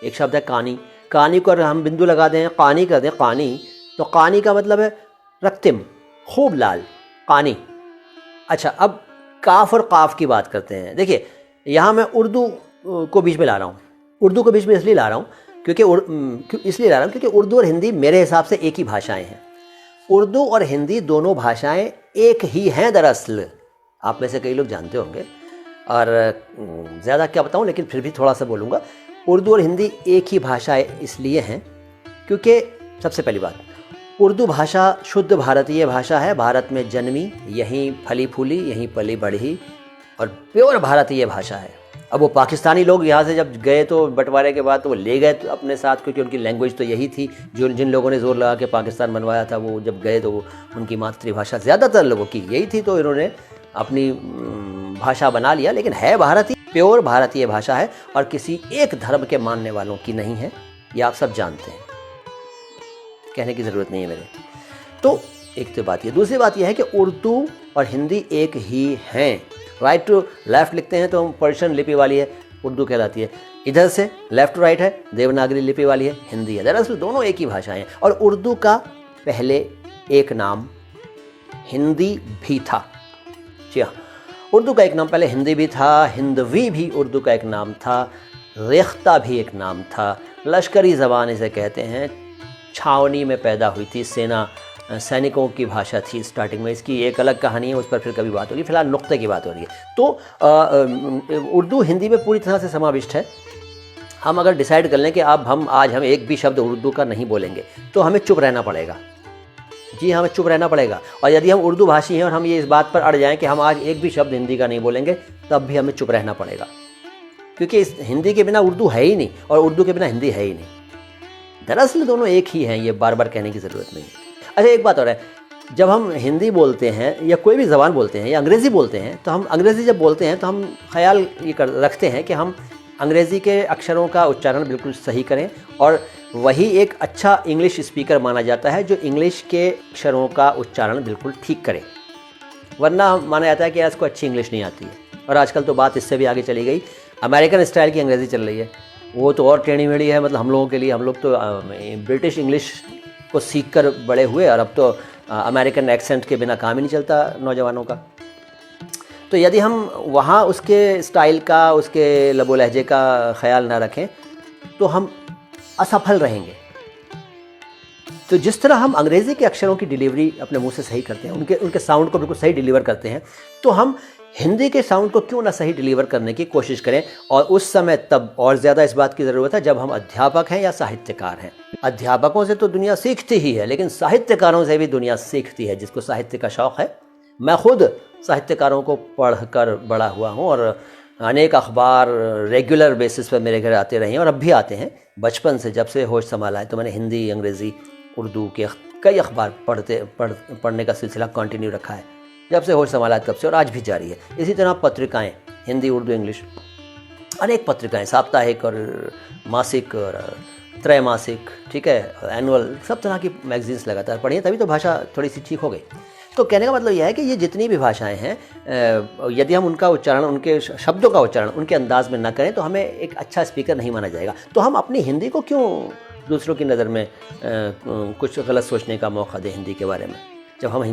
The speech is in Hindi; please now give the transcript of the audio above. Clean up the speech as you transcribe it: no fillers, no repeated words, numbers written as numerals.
एक शब्द है कानी। कानी को अगर हम बिंदु लगा दें, कानी कर दें, कानी, तो कानी का मतलब है रक्तिम, खूब लाल, कानी। अच्छा, अब काफ और काफ की बात करते हैं। देखिए यहाँ मैं उर्दू को बीच में ला रहा हूँ। उर्दू को बीच में इसलिए ला रहा हूँ क्योंकि उर्दू और हिंदी मेरे हिसाब से एक ही भाषाएं हैं। उर्दू और हिंदी दोनों भाषाएं एक ही हैं दरअसल, आप में से कई लोग जानते होंगे, और ज़्यादा क्या बताऊँ, लेकिन फिर भी थोड़ा सा बोलूँगा। उर्दू और हिंदी एक ही भाषाएं इसलिए हैं क्योंकि सबसे पहली बात, उर्दू भाषा शुद्ध भारतीय भाषा है, भारत में जन्मी, यहीं फली फूली, यहीं पली बढ़ी, और प्योर भारतीय भाषा है। अब वो पाकिस्तानी लोग यहाँ से जब गए तो बंटवारे के बाद तो वो ले गए तो अपने साथ, क्योंकि उनकी लैंग्वेज तो यही थी। जो जिन लोगों ने ज़ोर लगा के पाकिस्तान बनवाया था, वो जब गए तो वो उनकी मातृभाषा ज़्यादातर लोगों की यही थी, तो इन्होंने अपनी भाषा बना लिया। लेकिन है भारतीय, प्योर भारतीय भाषा है, और किसी एक धर्म के मानने वालों की नहीं है, ये आप सब जानते हैं, कहने की ज़रूरत नहीं है मेरे। तो एक तो बात ये, दूसरी बात यह है कि उर्दू और हिंदी एक ही हैं। राइट टू लेफ़्ट लिखते हैं तो हम पर्शियन लिपि वाली है, उर्दू कहलाती है। इधर से लेफ़्ट टू राइट है, देवनागरी लिपि वाली है, हिंदी है। दरअसल दोनों एक ही भाषाएं हैं। और उर्दू का पहले एक नाम हिंदी भी था। जी हाँ, उर्दू का एक नाम पहले हिंदी भी था, हिंदवी भी उर्दू का एक नाम था, रेख्ता भी एक नाम था, लश्करी ज़बान इसे कहते हैं। छावनी में पैदा हुई थी, सैनिकों की भाषा थी स्टार्टिंग में। इसकी एक अलग कहानी है, उस पर फिर कभी बात होगी, फिलहाल नुक्ते की बात हो रही है। तो उर्दू हिंदी में पूरी तरह से समाविष्ट है। हम अगर डिसाइड कर लें कि अब आज हम एक भी शब्द उर्दू का नहीं बोलेंगे तो हमें चुप रहना पड़ेगा। जी, हमें चुप रहना पड़ेगा। और यदि हम उर्दू भाषी हैं और हम ये इस बात पर अड़ जाएं कि हम आज एक भी शब्द हिंदी का नहीं बोलेंगे, तब भी हमें चुप रहना पड़ेगा, क्योंकि इस हिंदी के बिना उर्दू है ही नहीं और उर्दू के बिना हिंदी है ही नहीं। दरअसल दोनों एक ही हैं, ये बार बार कहने की ज़रूरत नहीं है। अच्छा, एक बात और है, जब हम हिंदी बोलते हैं या कोई भी ज़बान बोलते हैं या अंग्रेज़ी बोलते हैं, तो हम अंग्रेज़ी जब बोलते हैं तो हम ख्याल ये रखते हैं कि हम अंग्रेज़ी के अक्षरों का उच्चारण बिल्कुल सही करें, और वही एक अच्छा इंग्लिश स्पीकर माना जाता है जो इंग्लिश के अक्षरों का उच्चारण बिल्कुल ठीक करे। वरना माना जाता है कि इसको अच्छी इंग्लिश नहीं आती है। और आजकल तो बात इससे भी आगे चली गई, अमेरिकन स्टाइल की अंग्रेज़ी चल रही है, वो तो और टेढ़ी मेढ़ी है। मतलब हम लोगों के लिए, हम लोग तो ब्रिटिश इंग्लिश को सीख कर बड़े हुए, और अब तो अमेरिकन एक्सेंट के बिना काम ही नहीं चलता नौजवानों का। तो यदि हम वहाँ उसके स्टाइल का, उसके लबो लहजे का ख्याल ना रखें तो हम असफल रहेंगे। तो जिस तरह हम अंग्रेज़ी के अक्षरों की डिलीवरी अपने मुंह से सही करते हैं, उनके साउंड को बिल्कुल सही डिलीवर करते हैं, तो हम हिंदी के साउंड को क्यों ना सही डिलीवर करने की कोशिश करें। और उस समय तब और ज़्यादा इस बात की ज़रूरत है जब हम अध्यापक हैं या साहित्यकार हैं। अध्यापकों से तो दुनिया सीखती ही है, लेकिन साहित्यकारों से भी दुनिया सीखती है, जिसको साहित्य का शौक़ है। मैं खुद साहित्यकारों को पढ़कर बड़ा हुआ हूँ, और अनेक अखबार रेगुलर बेसिस पर मेरे घर आते रहे हैं, और अब भी आते हैं। बचपन से जब से होश संभाला है तो मैंने हिंदी, अंग्रेज़ी, उर्दू के कई अखबार पढ़ने का सिलसिला कंटिन्यू रखा है, जब से होश संभाला तब से, और आज भी जारी है। इसी तरह पत्रिकाएं, हिंदी, उर्दू, इंग्लिश, अनेक पत्रिकाएं, साप्ताहिक और मासिक और त्रैमासिक, ठीक है, एनुअल, सब तरह की मैगजीन्स लगातार पढ़ी हैं, तभी तो भाषा थोड़ी सी ठीक हो गई। तो कहने का मतलब यह है कि ये जितनी भी भाषाएं हैं, यदि हम उनका उच्चारण, उनके शब्दों का उच्चारण उनके अंदाज में ना करें तो हमें एक अच्छा स्पीकर नहीं माना जाएगा। तो हम अपनी हिंदी को क्यों दूसरों की नज़र में कुछ गलत सोचने का मौका दें हिंदी के बारे में, जब हम